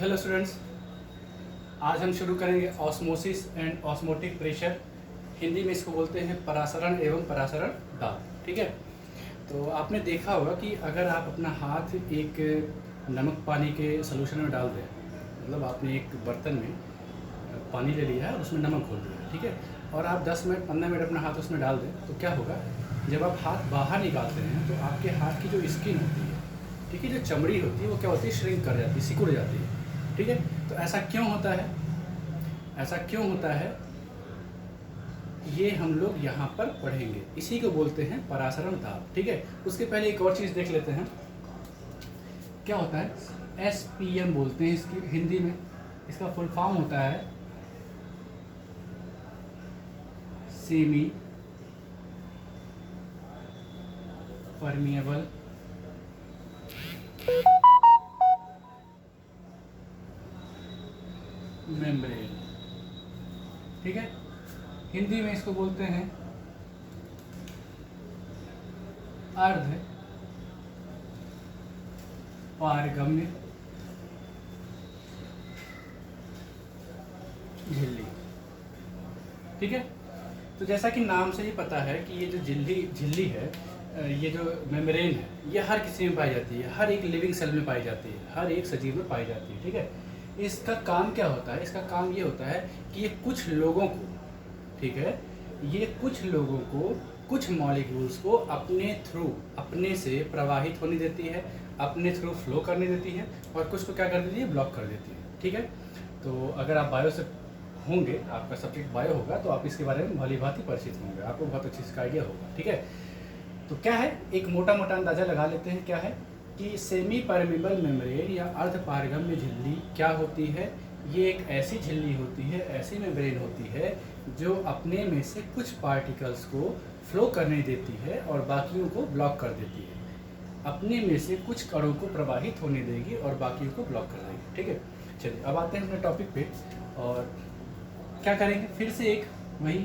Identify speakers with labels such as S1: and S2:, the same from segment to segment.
S1: Hello students, आज हम शुरू करेंगे osmosis and osmotic pressure. Hindi में इसको बोलते हैं परासरण एवं परासरण दाब। ठीक है, तो आपने देखा होगा कि अगर आप अपना हाथ एक नमक पानी के सलूशन में डाल दें, मतलब आपने एक बर्तन में पानी ले लिया है और उसमें नमक घोल दिया है, ठीक है, और आप 10 मिनट 15 मिनट अपना हाथ उसमें डाल दें, तो क्या होगा, जब आप हाथ बाहर निकालते हैं तो आपके हाथ की जो स्किन होती है, ठीक है, जो चमड़ी होती है वो क्या होती है, श्रिंक कर जाती है, सिकुड़ जाती है। ठीक है, तो ऐसा क्यों होता है, ऐसा क्यों होता है, ये हम लोग यहाँ पर पढ़ेंगे। इसी को बोलते हैं परासरण दाब। ठीक है, उसके पहले एक और चीज़ देख लेते हैं, क्या होता है, SPM बोलते हैं इसकी हिंदी में। इसका फुल फॉर्म होता है सेमी परमिएबल मेम्ब्रेन। ठीक है, हिंदी में इसको बोलते हैं अर्ध पारगम्य झिल्ली। ठीक है, तो जैसा कि नाम से ही पता है कि ये जो झिल्ली है, ये जो मेम्ब्रेन है, ये हर किसी में पाई जाती है, हर एक लिविंग सेल में पाई जाती है, हर एक सजीव में पाई जाती है। ठीक है, इसका काम क्या होता है, इसका काम ये होता है कि ये कुछ लोगों को, ठीक है, ये कुछ लोगों को कुछ मॉलिक्यूल्स को अपने थ्रू, अपने से प्रवाहित होने देती है, अपने थ्रू फ्लो करने देती है, और कुछ को क्या कर देती है, ब्लॉक कर देती है। ठीक है, तो अगर आप बायो से होंगे, आपका सब्जेक्ट बायो होगा, तो आप इसके बारे में भली भांति परिचित होंगे, आपको बहुत अच्छी इसका आइडिया होगा। ठीक है, तो क्या है, एक मोटा मोटा अंदाज़ा लगा लेते हैं, क्या है कि सेमी परमिबल मेम्ब्रेन या अर्ध पारगम्य झिल्ली क्या होती है। ये एक ऐसी झिल्ली होती है, ऐसी मेम्ब्रेन होती है जो अपने में से कुछ पार्टिकल्स को फ्लो करने देती है और बाकियों को ब्लॉक कर देती है। अपने में से कुछ कणों को प्रवाहित होने देगी और बाकियों को ब्लॉक कर देगी। ठीक है, चलिए अब आते हैं अपने टॉपिक पे, और क्या करेंगे, फिर से एक वही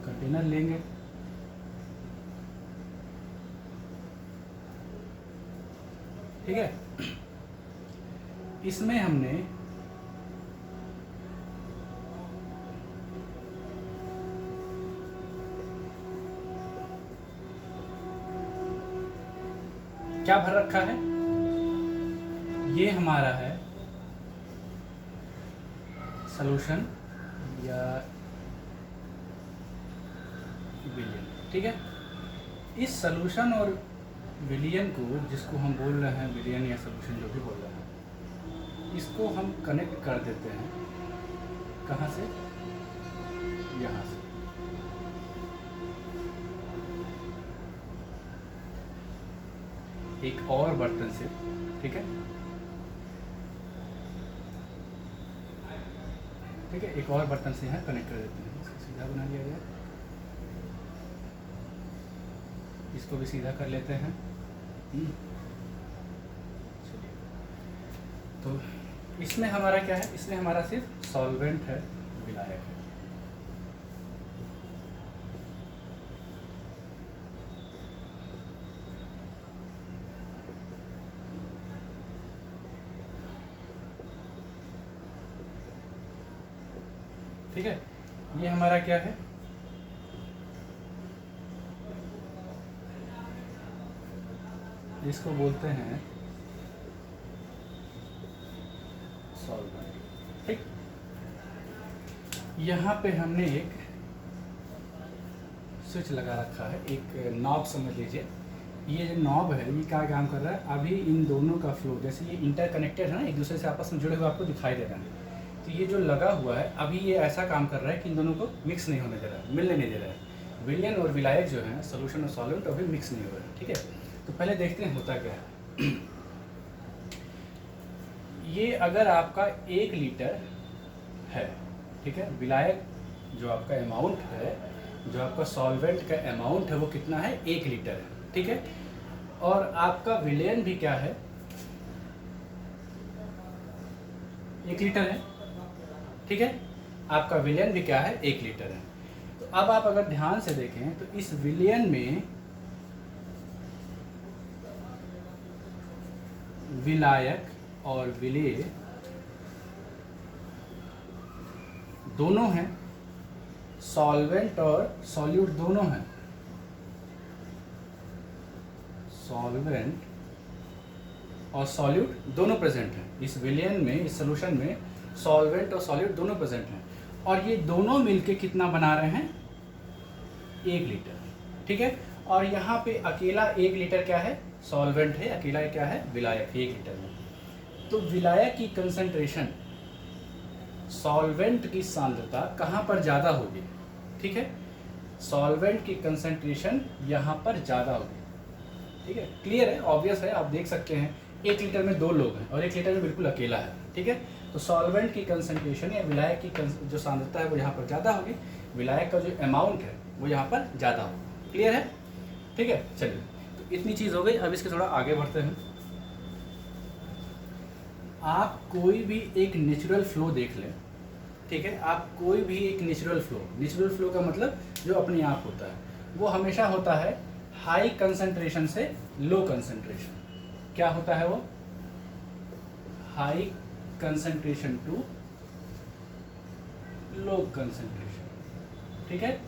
S1: कंटेनर लेंगे, ठीक है, इसमें हमने क्या भर रखा है, ये हमारा है सॉल्यूशन या विलियन। ठीक है, इस सॉल्यूशन और विलियन को, जिसको हम बोल रहे हैं विलियन या सॉल्यूशन, जो भी बोल रहे हैं, इसको हम कनेक्ट कर देते हैं, कहाँ से, यहाँ से। एक और बर्तन से, ठीक है, ठीक है, एक और बर्तन से यहाँ कनेक्ट कर देते हैं। इसको सीधा बना लिया जाए, इसको भी सीधा कर लेते हैं। चलिए, तो इसमें हमारा क्या है, इसमें हमारा सिर्फ सॉल्वेंट है, विलायक है। ठीक है, ये हमारा क्या है, इसको बोलते हैं सॉल्वेंट। ठीक, यहाँ पे हमने एक स्विच लगा रखा है, एक नॉब समझ लीजिए। ये जो नॉब है, ये क्या काम कर रहा है, अभी इन दोनों का फ्लो, जैसे ये इंटरकनेक्टेड है ना, एक दूसरे से आपस में जुड़े हुए आपको दिखाई दे रहे हैं, तो ये जो लगा हुआ है अभी, ये ऐसा काम कर रहा है कि इन दोनों को मिक्स नहीं होने दे रहा है, मिलने नहीं दे रहा है। विलियन और विलायक जो है, सोल्यूशन और सॉल्वेंट, अभी मिक्स नहीं हो रहा है। ठीक है, तो पहले देखते हैं होता क्या है। ये अगर आपका 1 लीटर है, ठीक है, विलायक जो आपका अमाउंट है, जो आपका सॉल्वेंट का अमाउंट है, वो कितना है, 1 लीटर है। ठीक है, और आपका विलेन भी क्या है, 1 लीटर है। ठीक है, आपका विलेन भी क्या है, 1 लीटर है। तो अब आप अगर ध्यान से देखें तो इस विलियन में विलायक और विलेय दोनों हैं, सॉल्वेंट और सॉल्यूट दोनों हैं, सॉल्वेंट और सॉल्यूट दोनों प्रेजेंट हैं इस विलयन में, इस सोल्यूशन में सॉल्वेंट और सॉल्यूट दोनों प्रेजेंट हैं, और ये दोनों मिलके कितना बना रहे हैं, 1 लीटर। ठीक है, और यहाँ पे अकेला 1 लीटर क्या है, सॉल्वेंट है, अकेला क्या है, विलायक 1 लीटर में। तो विलायक की कंसंट्रेशन सॉल्वेंट की सांद्रता कहाँ पर ज़्यादा होगी, ठीक है, सॉल्वेंट की कंसंट्रेशन यहाँ पर ज़्यादा होगी। ठीक है, क्लियर है, ऑब्वियस है, आप देख सकते हैं 1 लीटर में 2 लोग हैं और 1 लीटर में बिल्कुल अकेला है। ठीक है, तो सॉल्वेंट की कंसंट्रेशन या विलायक की जो सांद्रता है वो यहाँ पर ज़्यादा होगी, विलायक का जो अमाउंट है वो यहाँ पर ज़्यादा होगा। क्लियर है, ठीक है, चलिए, तो इतनी चीज़ हो गई। अब इसके थोड़ा आगे बढ़ते हैं। आप कोई भी एक नेचुरल फ्लो देख लें, ठीक है, आप कोई भी एक नेचुरल फ्लो का मतलब जो अपने आप होता है, वो हमेशा होता है हाई कंसंट्रेशन से लो कंसंट्रेशन। क्या होता है वो, high concentration to low concentration. ठीक है,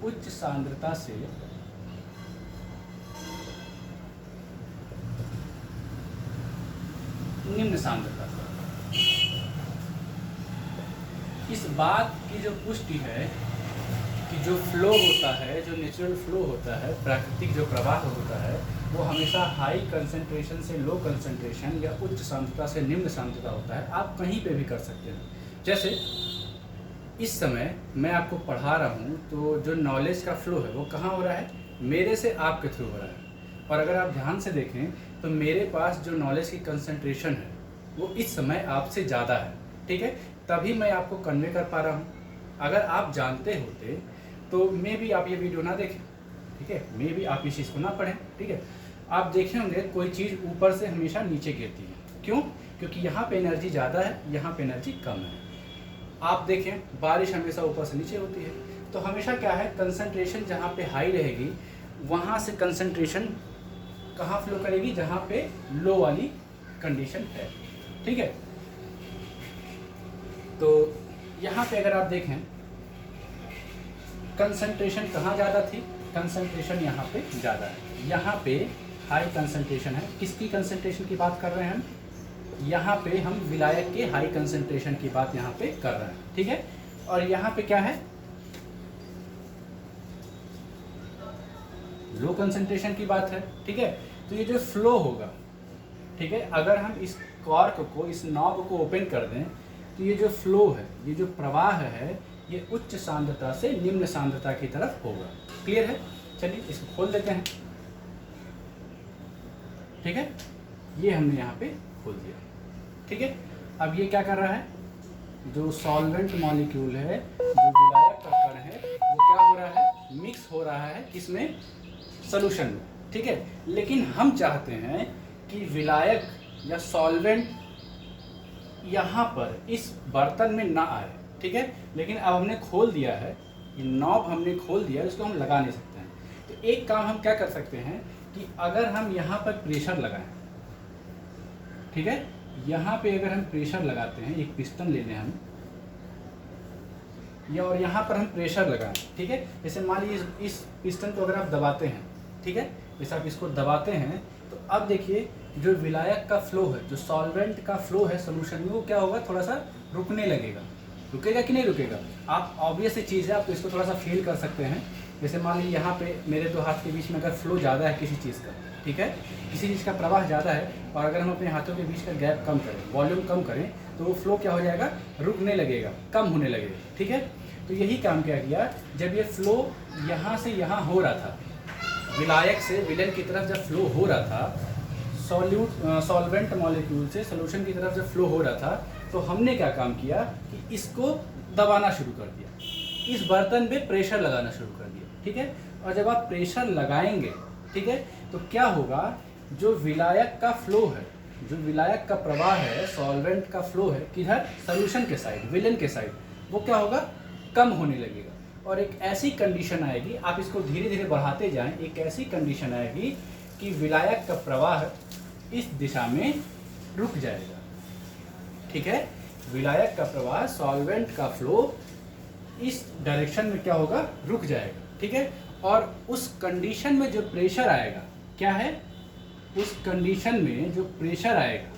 S1: उच्च सांद्रता से निम्न सांद्रता। इस बात की जो पुष्टि है कि जो फ्लो होता है, जो नेचुरल फ्लो होता है, प्राकृतिक जो प्रवाह होता है, वो हमेशा हाई कंसंट्रेशन से लो कंसंट्रेशन या उच्च सांद्रता से निम्न सांद्रता होता है। आप कहीं पे भी कर सकते हैं। जैसे इस समय मैं आपको पढ़ा रहा हूँ, तो जो नॉलेज का फ्लो है वो कहाँ हो रहा है, मेरे से आपके थ्रू हो रहा है। और अगर आप ध्यान से देखें तो मेरे पास जो नॉलेज की कंसंट्रेशन है वो इस समय आपसे ज़्यादा है। ठीक है, तभी मैं आपको कन्वे कर पा रहा हूँ। अगर आप जानते होते तो मे भी आप ये वीडियो ना देखें, ठीक है, मे भी आप इस चीज़ को ना पढ़ें। ठीक है, आप देखे होंगे कोई चीज़ ऊपर से हमेशा नीचे गिरती है। क्यों? क्योंकि यहाँ पे एनर्जी ज़्यादा है, यहाँ पे एनर्जी कम है। आप देखें बारिश हमेशा ऊपर से नीचे होती है, तो हमेशा क्या है, कंसंट्रेशन जहाँ पे हाई रहेगी वहाँ से कंसंट्रेशन कहाँ फ्लो करेगी, जहाँ पे लो वाली कंडीशन है। ठीक है, तो यहाँ पे अगर आप देखें कंसंट्रेशन कहाँ ज़्यादा थी, कंसंट्रेशन यहाँ पे ज़्यादा है, यहाँ पे हाई कंसंट्रेशन है। किसकी कंसंट्रेशन की बात कर रहे हैं हम, यहाँ पे हम विलायक के हाई कंसंट्रेशन की बात यहाँ पे कर रहे हैं। ठीक है, और यहाँ पे क्या है, लो कंसंट्रेशन की बात है। ठीक है, तो ये जो फ्लो होगा, ठीक है, अगर हम इस कॉर्क को, इस नॉब को ओपन कर दें तो ये जो फ्लो है, ये जो प्रवाह है, ये उच्च सांद्रता से निम्न सांद्रता की तरफ होगा। क्लियर है, चलिए इसको खोल देते हैं। ठीक है, ये हमने यहाँ पे खोल दिया। ठीक है, अब ये क्या कर रहा है, जो सॉल्वेंट मॉलिक्यूल है, जो विलायक का कण है, वो क्या हो रहा है, मिक्स हो रहा है किसमें, सॉल्यूशन में। ठीक है, लेकिन हम चाहते हैं कि विलायक या सॉल्वेंट यहाँ पर इस बर्तन में ना आए। ठीक है, लेकिन अब हमने खोल दिया है, ये नॉब हमने खोल दिया है, इसको हम लगा नहीं सकते हैं। तो एक काम हम क्या कर सकते हैं कि अगर हम यहाँ पर प्रेशर लगाएं, ठीक है, यहाँ पे अगर हम प्रेशर लगाते हैं, एक पिस्टन ले लें हम, या और यहाँ पर हम प्रेशर लगाएं, ठीक है, जैसे मान लीजिए इस पिस्टन को अगर आप दबाते हैं, ठीक है, जैसे आप इसको दबाते हैं, तो अब देखिए जो विलायक का फ्लो है, जो सॉल्वेंट का फ्लो है सोल्यूशन में, वो क्या होगा, थोड़ा सा रुकने लगेगा। रुकेगा कि नहीं रुकेगा, आप ऑब्वियस चीज़ है, आप तो इसको थोड़ा सा फील कर सकते हैं। जैसे मान लीजिए यहाँ पे मेरे दो हाथ के बीच में अगर फ्लो ज़्यादा है किसी चीज़ का, ठीक है, किसी चीज़ का प्रवाह ज़्यादा है, और अगर हम अपने हाथों के बीच का गैप कम करें, वॉल्यूम कम करें, तो वो फ्लो क्या हो जाएगा, रुकने लगेगा, कम होने लगेगा। ठीक है, तो यही काम क्या किया, जब ये फ्लो यहाँ से यहाँ हो रहा था, विलायक से विलेन की तरफ जब फ्लो हो रहा था, सॉल्वेंट मॉलिक्यूल से सोल्यूशन की तरफ जब फ्लो हो रहा था, तो हमने क्या काम किया कि इसको दबाना शुरू कर दिया, इस बर्तन पे प्रेशर लगाना शुरू कर दिया। ठीक है, और जब आप प्रेशर लगाएंगे, ठीक है, तो क्या होगा, जो विलायक का फ्लो है, जो विलायक का प्रवाह है, सॉल्वेंट का फ्लो है, किधर, सोल्यूशन के साइड, विलेन के साइड, वो क्या होगा, कम होने लगेगा। और एक ऐसी कंडीशन आएगी, आप इसको धीरे धीरे बढ़ाते जाएं, एक ऐसी कंडीशन आएगी कि विलायक का प्रवाह इस दिशा में रुक जाएगा। ठीक है, विलायक का प्रवाह, सॉल्वेंट का फ्लो इस डायरेक्शन में क्या होगा, रुक जाएगा, ठीक है। और उस कंडीशन में जो प्रेशर आएगा, क्या है, उस कंडीशन में जो प्रेशर आएगा,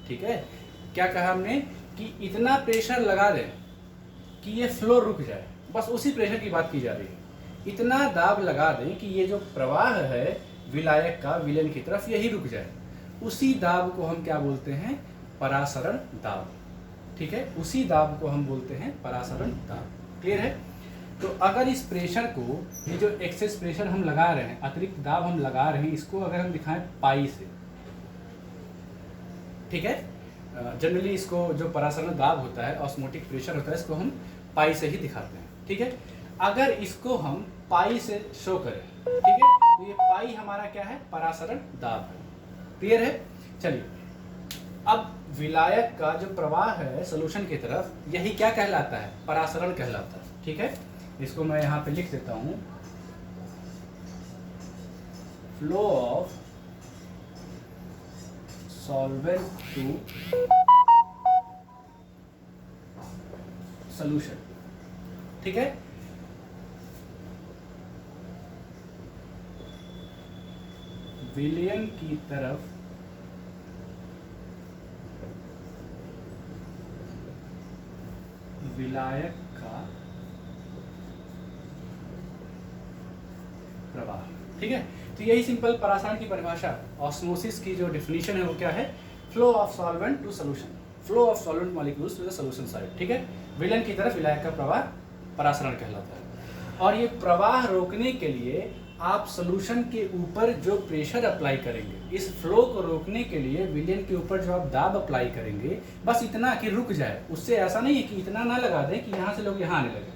S1: ठीक है, क्या कहा हमने कि इतना प्रेशर लगा दें कि ये फ्लो रुक जाए, बस उसी प्रेशर की बात की जा रही है। इतना दाब लगा दें कि ये जो प्रवाह है विलायक का विलेन की तरफ, यही रुक जाए। उसी दाब को हम क्या बोलते हैं, परासरण दाब, ठीक है। उसी दाब को हम बोलते हैं परासरण दाब। क्लियर है। तो अगर इस प्रेशर को, ये जो एक्सेस प्रेशर हम लगा रहे हैं, अतिरिक्त दाब हम लगा रहे हैं, इसको अगर हम दिखाएं पाई से, ठीक है, जनरली इसको जो परासरण दाब होता है, ऑस्मोटिक प्रेशर होता है, इसको हम पाई से ही दिखाते हैं, ठीक है। अगर इसको हम पाई से शो करें, ठीक है, तो ये पाई हमारा क्या है, परासरण दाब है। क्लियर है। चलिए, अब विलायक का जो प्रवाह है सॉल्यूशन की तरफ, यही क्या कहलाता है, परासरण कहलाता है, ठीक है। इसको मैं यहाँ पे लिख देता हूँ, flow of solvent to solution, ठीक है। विलयन की तरफ विलायक का प्रवाह, ठीक है। तो यही सिंपल परासरण की परिभाषा, ऑस्मोसिस की जो डेफिनेशन है वो क्या है, flow of solvent to solution, flow of solvent molecules to the solution side, ठीक है। विलयन की तरफ विलायक का प्रवाह परासरण कहलाता है। और ये प्रवाह रोकने के लिए आप सॉल्यूशन के ऊपर जो प्रेशर अप्लाई करेंगे, इस फ्लो को रोकने के लिए विलयन के ऊपर जो आप दाब अप्लाई करेंगे, बस इतना कि रुक जाए। उससे ऐसा नहीं है कि इतना ना लगा दें कि यहाँ से लोग यहाँ आने लगे।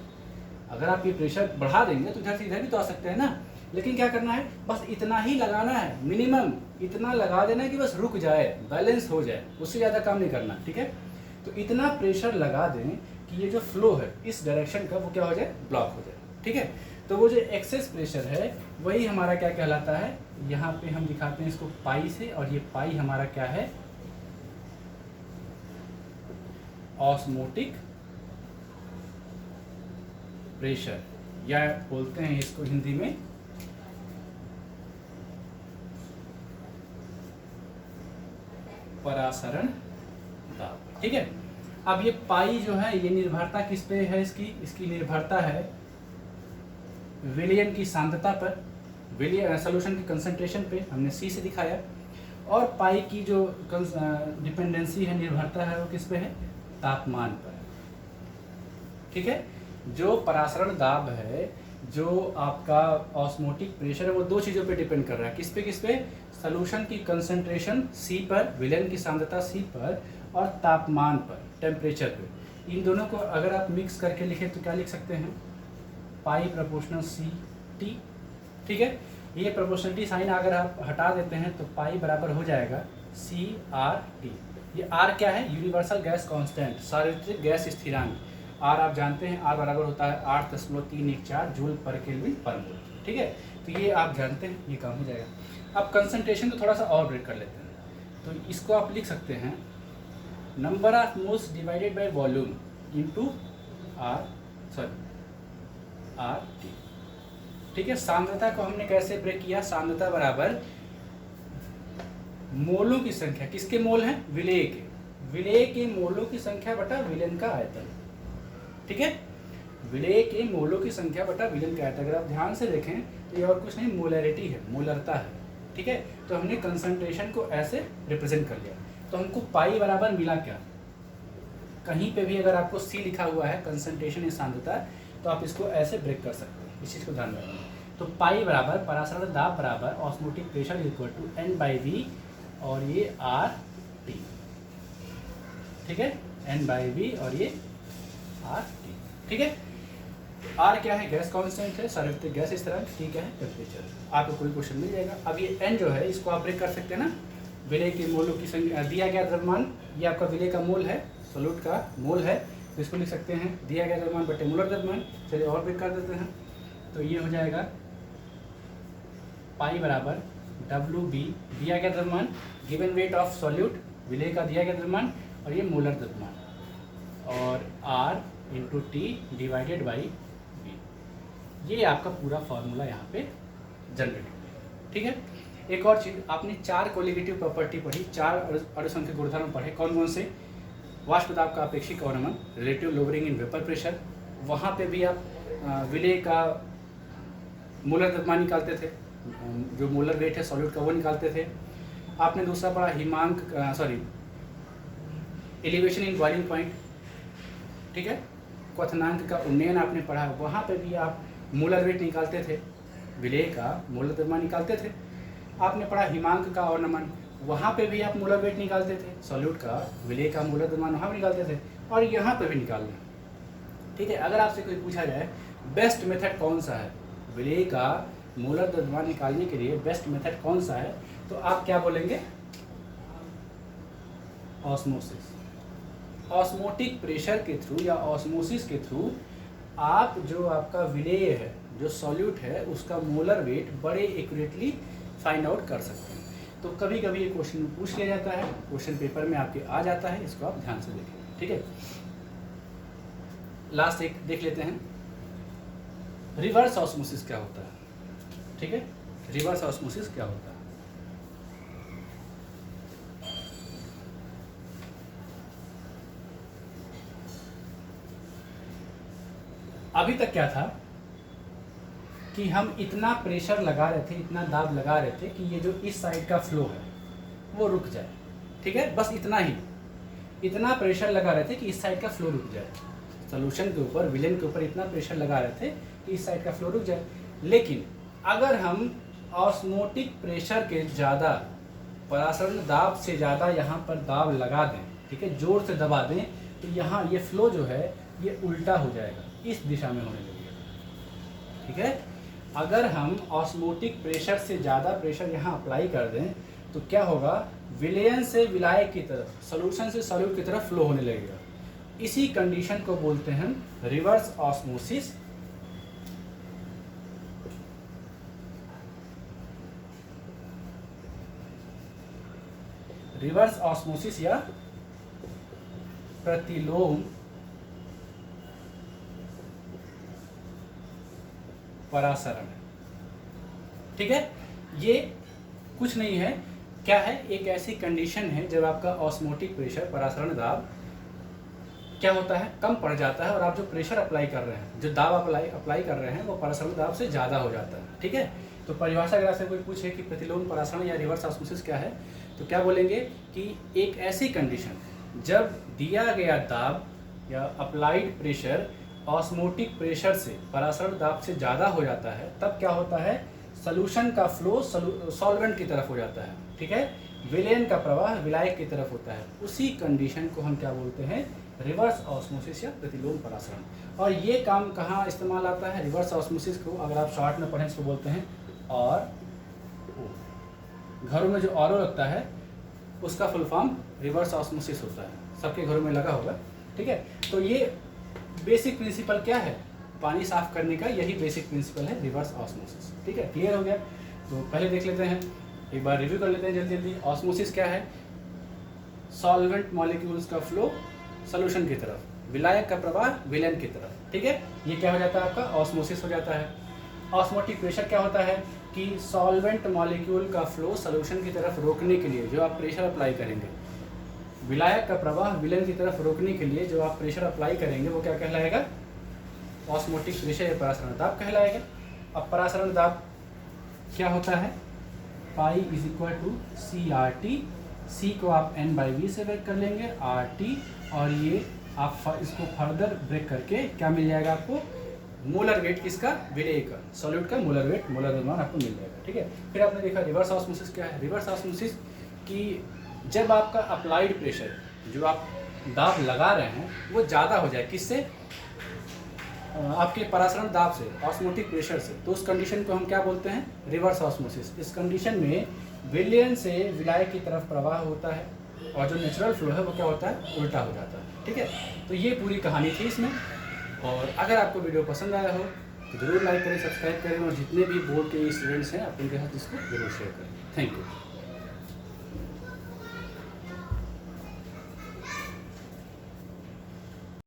S1: अगर आप ये प्रेशर बढ़ा देंगे तो इधर से इधर भी तो आ सकते हैं ना, लेकिन क्या करना है, बस इतना ही लगाना है, मिनिमम इतना लगा देना है कि बस रुक जाए, बैलेंस हो जाए, उससे ज़्यादा काम नहीं करना, ठीक है। तो इतना प्रेशर लगा दें कि ये जो फ्लो है इस डायरेक्शन का वो क्या हो जाए, ब्लॉक हो जाए, ठीक है। तो वो जो एक्सेस प्रेशर है वही हमारा क्या कहलाता है, यहाँ पे हम दिखाते हैं इसको पाई से, और ये पाई हमारा क्या है, ऑस्मोटिक प्रेशर, या बोलते हैं इसको हिंदी में परासरण दाब, ठीक है। अब ये पाई जो है, ये निर्भरता किस पे है, इसकी निर्भरता है विलयन की सांद्रता पर, विलयन सॉल्यूशन की कंसंट्रेशन पे, हमने सी से दिखाया। और पाई की जो डिपेंडेंसी है, निर्भरता है, वो किस पे है, तापमान पर, ठीक है। जो परासरण दाब है, जो आपका ऑस्मोटिक प्रेशर है, वो दो चीज़ों पे डिपेंड कर रहा है, किस पे, सॉल्यूशन की कंसंट्रेशन सी पर, विलयन की सांद्रता सी पर, और तापमान पर, टेम्परेचर पे। इन दोनों को अगर आप मिक्स करके लिखें तो क्या लिख सकते हैं, पाई प्रोपोर्शनल सी टी, ठीक है। ये प्रोपोर्शनलिटी साइन अगर आप हटा देते हैं तो पाई बराबर हो जाएगा सी आर टी। ये आर क्या है, यूनिवर्सल गैस कांस्टेंट, सार्वत्रिक गैस स्थिरांक। आर आप जानते हैं, आर बराबर होता है 8.314 जूल पर केल्विन पर मोल, ठीक है। तो ये आप जानते हैं, ये काम हो जाएगा। अब कंसंट्रेशन को थोड़ा सा और ब्रेक कर लेते हैं, तो इसको आप लिख सकते हैं number of moles divided by volume into R T, ठीक है। सांद्रता को हमने कैसे ब्रेक किया, सांद्रता बराबर मोलों की संख्या, किसके मोल हैं, विलेय के, विलेय के मोलों की संख्या बटा विलयन का आयतन, ठीक है। विलेय के मोलों की संख्या बटा विलयन का आयतन। अगर आप ध्यान से देखें तो ये और कुछ नहीं, मोलैरिटी है, मोलरता है, ठीक है। तो हमने कंसंट्रेशन को ऐसे रिप्रेजेंट कर लिया। तो हमको पाई बराबर मिला क्या, कहीं पे भी अगर आपको सी लिखा हुआ है, कंसंट्रेशन या सांद्रता, तो आप इसको ऐसे ब्रेक कर सकते हैं, इस चीज़ को ध्यान रखना। तो पाई बराबर परासरण दाब बराबर osmotic pressure equal to N by V, और ये आर टी, ठीक है, एन बाई वी और ये आर टी, ठीक है। आर क्या है, गैस कांस्टेंट है, सार्वत्रिक गैस स्थिरांक, ठीक है, टेम्परेचर। आपको कोई क्वेश्चन मिल जाएगा। अब ये एन जो है, इसको आप ब्रेक कर सकते हैं ना, विलय के मोलों की संख्या, दिया गया द्रव्यमान, ये आपका विलय का मोल है, सोल्यूट का मोल है, तो इसको लिख सकते हैं दिया गया द्रव्यमान बटे मोलर द्रव्यमान। चलिए और ब्रेक कर देते हैं, तो ये हो जाएगा पाई बराबर डब्ल्यू बी, दिया गया द्रव्यमान, गिवन वेट ऑफ सॉल्यूट, विलय का दिया गया द्रव्यमान, और ये मोलर द्रव्यमान, और R into T divided by V। ये आपका पूरा फार्मूला यहाँ पे जनरेट हो गया। ठीक है, एक और चीज़, आपने 4 कोलिगेटिव प्रॉपर्टी पढ़ी, 4 अणुसंख्यक गुणधर्म पढ़े। कौन कौन से? वाष्प दाब का अपेक्षिक अवनमन, relative lowering in vapour pressure, वहाँ पे भी आप विलेय का मोलर द्रव्यमान निकालते थे, जो मोलर वेट है सॉल्यूट का वो निकालते थे। आपने दूसरा पढ़ा हिमांक एलिवेशन इन बॉइलिंग पॉइंट। ठीक है, क्वथनांक का उन्नयन आपने पढ़ा, वहाँ पे भी आप मोलर वेट निकालते थे, विलेय का मोलर द्रव्यमान निकालते थे। आपने पढ़ा हिमांक का अवनमन, वहाँ पे भी आप मोलर वेट निकालते थे, सॉल्यूट का विलेय का मोलर द्रव्यमान वहाँ भी निकालते थे, और यहाँ पे भी निकालना। ठीक है, अगर आपसे कोई पूछा जाए बेस्ट मेथड कौन सा है विलेय का मोलर द्रव्यमान निकालने के लिए, बेस्ट मेथड कौन सा है, तो आप क्या बोलेंगे? ऑस्मोसिस। ऑस्मोटिक प्रेशर के थ्रू या ऑस्मोसिस के थ्रू आप जो आपका विलेय है, जो सॉल्यूट है, उसका मोलर वेट बड़े एक्यूरेटली फाइंड आउट कर सकते हैं। तो कभी कभी ये क्वेश्चन पूछ लिया जाता है, क्वेश्चन पेपर में आपके आ जाता है, इसको आप ध्यान से देखें। ठीक है, लास्ट एक देख लेते हैं, रिवर्स ऑस्मोसिस क्या होता है। ठीक है, रिवर्स ऑस्मोसिस क्या होता है? अभी तक क्या था कि हम इतना प्रेशर लगा रहे थे, इतना दाब लगा रहे थे कि ये जो इस साइड का फ्लो है वो रुक जाए। ठीक है, बस इतना ही, इतना प्रेशर लगा रहे थे कि इस साइड का फ्लो रुक जाए। सोल्यूशन के ऊपर, विलेन के ऊपर इतना प्रेशर लगा रहे थे कि इस साइड का फ्लो रुक जाए। लेकिन अगर हम ऑस्मोटिक प्रेशर के ज़्यादा, परासरण दाब से ज़्यादा यहाँ पर दाब लगा दें, ठीक है, जोर से दबा दें, तो यहाँ ये फ्लो जो है ये उल्टा हो जाएगा, इस दिशा में होने लगेगा। ठीक है, अगर हम ऑस्मोटिक प्रेशर से ज़्यादा प्रेशर यहाँ अप्लाई कर दें तो क्या होगा? विलयन से विलायक की तरफ, सॉल्यूशन से सॉल्यूट की तरफ फ्लो होने लगेगा। इसी कंडीशन को बोलते हैं रिवर्स ऑस्मोसिस। रिवर्स ऑस्मोसिस या प्रतिलोम परासरण। ठीक है, ये कुछ नहीं है, क्या है? एक ऐसी कंडीशन है जब आपका ऑस्मोटिक प्रेशर, परासरण दाब क्या होता है? कम पड़ जाता है, और आप जो प्रेशर अप्लाई कर रहे हैं, जो दाब अप्लाई कर रहे हैं, वो परासरण दाब से ज़्यादा हो जाता है। ठीक है, तो परिभाषा अगर आपसे कोई पूछे कि प्रतिलोम परासरण या रिवर्स ऑस्मोसिस क्या है, तो क्या बोलेंगे कि एक ऐसी कंडीशन जब दिया गया दाब या अप्लाइड प्रेशर ऑस्मोटिक प्रेशर से, परासरण दाब से ज़्यादा हो जाता है, तब क्या होता है? सॉल्यूशन का फ्लो सॉल्वेंट की तरफ हो जाता है। ठीक है, विलेन का प्रवाह विलायक की तरफ होता है। उसी कंडीशन को हम क्या बोलते हैं? रिवर्स ऑस्मोसिस या प्रतिलोम परासरण। और ये काम कहाँ इस्तेमाल आता है? रिवर्स ऑस्मोसिस को अगर आप शॉर्ट में पढ़ें इसको बोलते हैं और घरों में जो ऑरो लगता है उसका फुल फॉर्म रिवर्स ऑस्मोसिस होता है, सबके घरों में लगा होगा। ठीक है, तो ये बेसिक प्रिंसिपल क्या है? पानी साफ करने का यही बेसिक प्रिंसिपल है, रिवर्स ऑस्मोसिस। ठीक है, क्लियर हो गया? तो पहले देख लेते हैं, एक बार रिव्यू कर लेते हैं जल्दी जल्दी। ऑस्मोसिस क्या है? सॉल्वेंट मॉलिक्यूल्स का फ्लो सॉल्यूशन की तरफ, विलायक का प्रवाह विलेन की तरफ। ठीक है, ये क्या हो जाता है? आपका ऑस्मोसिस हो जाता है। ऑस्मोटिक प्रेशर क्या होता है कि सॉल्वेंट मॉलिक्यूल का फ्लो सॉल्यूशन की तरफ रोकने के लिए जो आप प्रेशर अप्लाई करेंगे, विलायक का प्रवाह विलेन की तरफ रोकने के लिए जो आप प्रेशर अप्लाई करेंगे, वो क्या कहलाएगा? ऑस्मोटिक प्रेशर या परासरण दाब कहलाएगा। अब परासरण दाब क्या होता है? Pi is equal to C R T. C को आप n/v से ब्रेक कर लेंगे, आर टी, और ये आप इसको फर्दर ब्रेक करके क्या मिल जाएगा आपको? मोलर वेट किसका? विलेय का, सॉल्यूट का मोलर वेट, मोलर द्रव्यमान आपको मिल जाएगा। ठीक है, फिर आपने देखा रिवर्स ऑस्मोसिस क्या है? रिवर्स ऑस्मोसिस कि जब आपका अप्लाइड प्रेशर, जो आप दाब लगा रहे हैं, वो ज़्यादा हो जाए, किससे? आपके परासरण दाब से, ऑस्मोटिक प्रेशर से, तो उस कंडीशन को हम क्या बोलते हैं? Reverse osmosis. इस कंडीशन में विलेन से विलायक की तरफ प्रवाह होता है, और जो नेचुरल फ्लो है वो क्या होता है? उल्टा हो जाता है। ठीक है, तो ये पूरी कहानी थी इसमें। और अगर आपको वीडियो पसंद आया हो तो ज़रूर लाइक करें, सब्सक्राइब करें, और जितने भी बोर्ड के स्टूडेंट्स हैं आप उनके साथ इसको जरूर शेयर करें। Thank you.